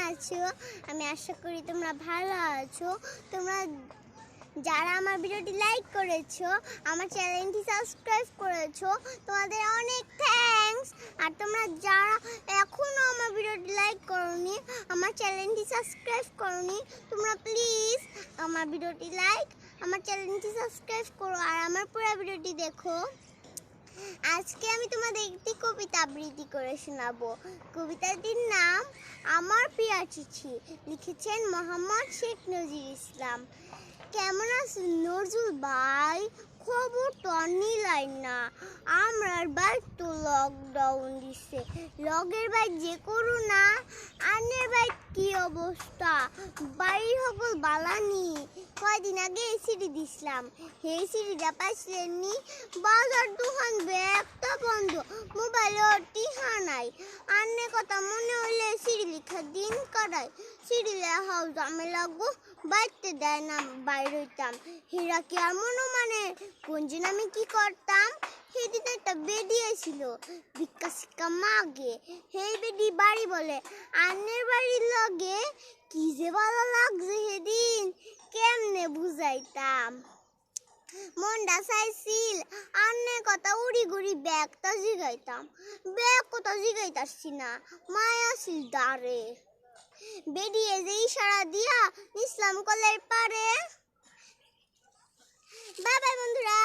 আছো? আমি আশা করি তোমরা ভালো আছো। তোমরা যারা আমার ভিডিওটি লাইক করেছো, আমার চ্যানেলটি সাবস্ক্রাইব করেছো, তোমাদের অনেক থ্যাঙ্কস। আর তোমরা যারা এখনো আমার ভিডিওটি লাইক করোনি, আমার চ্যানেলটি সাবস্ক্রাইব করোনি, তোমরা প্লিজ আমার ভিডিওটি লাইক, আমার চ্যানেলটি সাবস্ক্রাইব করো আর আমার পুরো ভিডিওটি দেখো। আজকে আমি তোমাদের একটি কবিতা আবৃত্তি করে শোনাবো। কবিতাটির নাম আমার প্রিয় চিঠি, লিখেছেন মোহাম্মদ শেখ নজরুল ইসলাম। কেমন আছেন নজরুল ভাই? খবর তো নিলাই না। আমরার ভাই তো লকডাউন দিছে, লগের ভাই যে করোনা, আনের ভাই কি অবস্থা? বাড়ির সকল বালানি। কয়দিন আগে এসিডি দিছিলাম, সেই সিডিটা পাইছিলেন নি? বাজার দোকান ব্যাগটা বন্ধ, মোবাইলে টিহা নাই। আন্নের কথা মনে হইলে সিডি লিখা দিন কাটাই। সিডি লেখাও ঝামেলা গো, বাইতে দেয় না, বাইর হইতাম। হেরা কি আর মনো মানে কোন দিন আমি কি করতাম? সেদিন একটা বেডি ছিল ভিক্ষা শিক্ষা মাগে, সেই বেডি বাড়ি বলে আন্নের বাড়ির লগে। কি যে ভালো লাগছে সেদিন, কেমনে বুঝাইতাম। মনটা চাইছিল আন্নের কথা উড়ি গুড়ি ব্যাগটা জিগাইতাম, ব্যাগ কথা জিগাইতাছি না, মায়া ছিল দাঁড়ে। বেরিয়ে যে ইশারা দিয়া ইসলাম কলের পারে। বাই বাই বন্ধুরা।